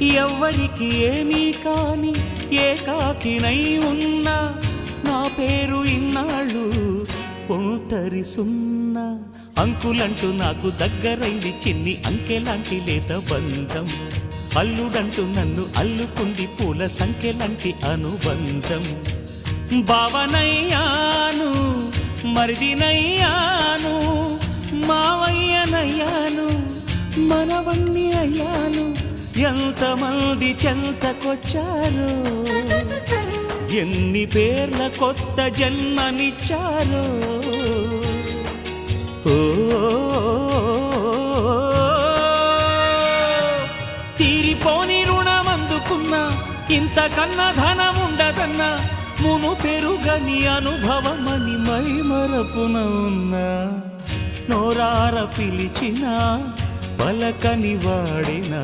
ఎవ్వరికి ఏమీ కాని ఏకాకినై ఉన్నా నా పేరు ఇన్నాళ్ళు ఒంటరి సున్నా. అంకులంటూ నాకు దగ్గరైంది చిన్ని అంకెలాంటి లేత బంధం. అల్లుడంటూ నన్ను అల్లుకుంది పూల సంఖ్యలాంటి అనుబంధం. భావనయ్యాను మరిదినయ్యాను మావయ్యనయ్యాను మనవణ్ణి అయ్యాను. ఎంతమంది చెంతకొచ్చారో ఎన్ని పేర్ల కొత్త జన్మనిచ్చారో. తీరిపోని రుణమందుకున్నా ఇంతకన్నా ధనముండదన్నా మును పెరుగని అనుభవమని మై మరపున ఉన్నా. నోరార పిలిచినా పలకని వాడినా